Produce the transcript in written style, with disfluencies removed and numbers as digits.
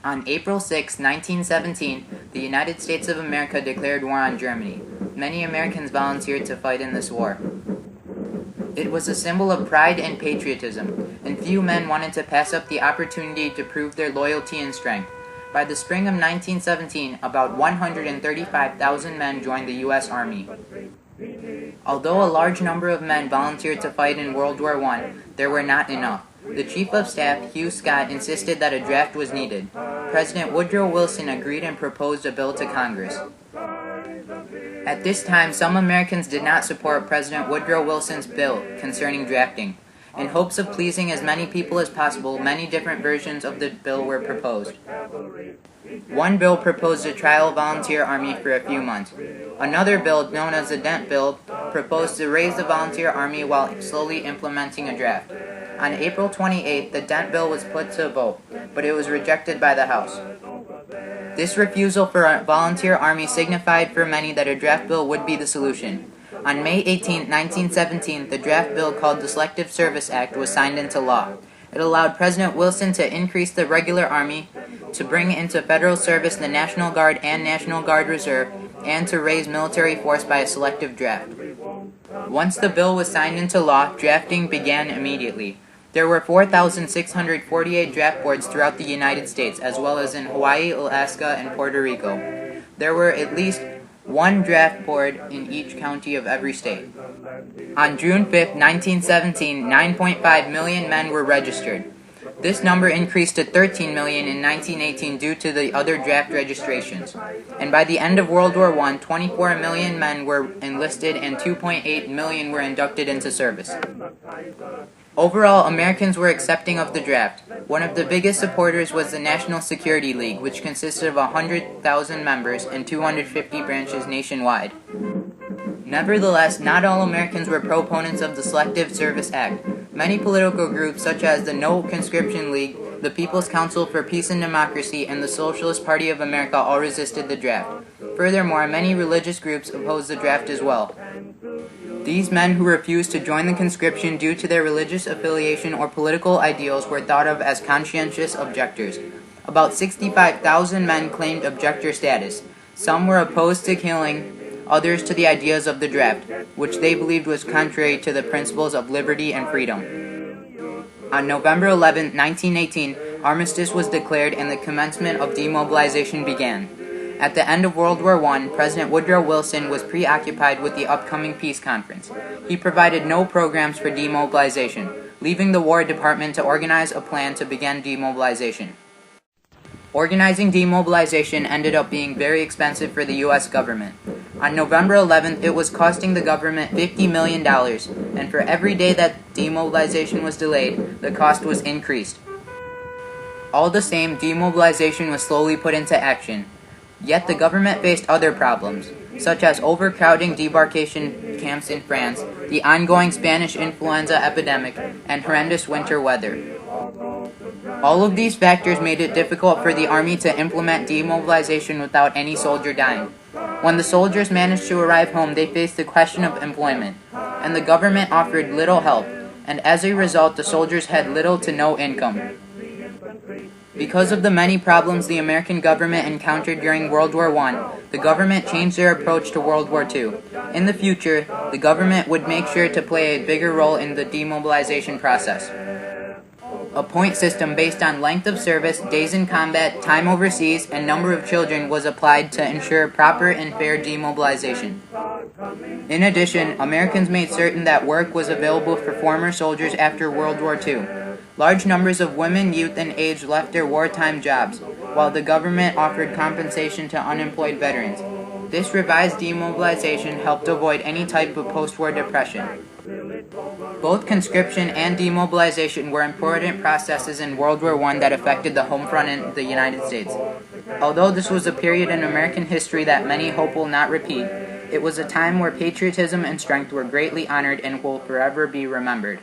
On April 6, 1917, the United States of America declared war on Germany. Many Americans volunteered to fight in this war. It was a symbol of pride and patriotism, and few men wanted to pass up the opportunity to prove their loyalty and strength. By the spring of 1917, about 135,000 men joined the U.S. Army. Although a large number of men volunteered to fight in World War I, there were not enough. The Chief of Staff, Hugh Scott, insisted that a draft was needed. President Woodrow Wilson agreed and proposed a bill to Congress. At this time, some Americans did not support President Woodrow Wilson's bill concerning drafting. In hopes of pleasing as many people as possible, many different versions of the bill were proposed. One bill proposed a trial volunteer army for a few months. Another bill, known as the Dent Bill, proposed to raise the volunteer army while slowly implementing a draft. On April 28, the Dent Bill was put to a vote, but it was rejected by the House. This refusal for a volunteer army signified for many that a draft bill would be the solution. On May 18, 1917, the draft bill called the Selective Service Act was signed into law. It allowed President Wilson to increase the regular army, to bring into federal service the National Guard and National Guard Reserve, and to raise military force by a selective draft. Once the bill was signed into law, drafting began immediately. There were 4,648 draft boards throughout the United States, as well as in Hawaii, Alaska, and Puerto Rico. There were at least one draft board in each county of every state. On June 5, 1917, 9.5 million men were registered. This number increased to 13 million in 1918 due to the other draft registrations. And by the end of World War I, 24 million men were enlisted and 2.8 million were inducted into service. Overall, Americans were accepting of the draft. One of the biggest supporters was the National Security League, which consisted of 100,000 members and 250 branches nationwide. Nevertheless, not all Americans were proponents of the Selective Service Act. Many political groups, such as the No Conscription League, the People's Council for Peace and Democracy, and the Socialist Party of America, all resisted the draft. Furthermore, many religious groups opposed the draft as well. These men who refused to join the conscription due to their religious affiliation or political ideals were thought of as conscientious objectors. About 65,000 men claimed objector status. Some were opposed to killing, others to the ideas of the draft, which they believed was contrary to the principles of liberty and freedom. On November 11, 1918, armistice was declared and the commencement of demobilization began. At the end of World War I, President Woodrow Wilson was preoccupied with the upcoming peace conference. He provided no programs for demobilization, leaving the War Department to organize a plan to begin demobilization. Organizing demobilization ended up being very expensive for the U.S. government. On November 11th, it was costing the government $50 million, and for every day that demobilization was delayed, the cost was increased. All the same, demobilization was slowly put into action. Yet the government faced other problems, such as overcrowding debarkation camps in France, the ongoing Spanish influenza epidemic, and horrendous winter weather. All of these factors made it difficult for the army to implement demobilization without any soldier dying. When the soldiers managed to arrive home, they faced the question of employment, and the government offered little help, and as a result, the soldiers had little to no income. Because of the many problems the American government encountered during World War I, the government changed their approach to World War II. In the future, the government would make sure to play a bigger role in the demobilization process. A point system based on length of service, days in combat, time overseas, and number of children was applied to ensure proper and fair demobilization. In addition, Americans made certain that work was available for former soldiers after World War II. Large numbers of women, youth, and aged left their wartime jobs, while the government offered compensation to unemployed veterans. This revised demobilization helped avoid any type of post-war depression. Both conscription and demobilization were important processes in World War I that affected the home front in the United States. Although this was a period in American history that many hope will not repeat, it was a time where patriotism and strength were greatly honored and will forever be remembered.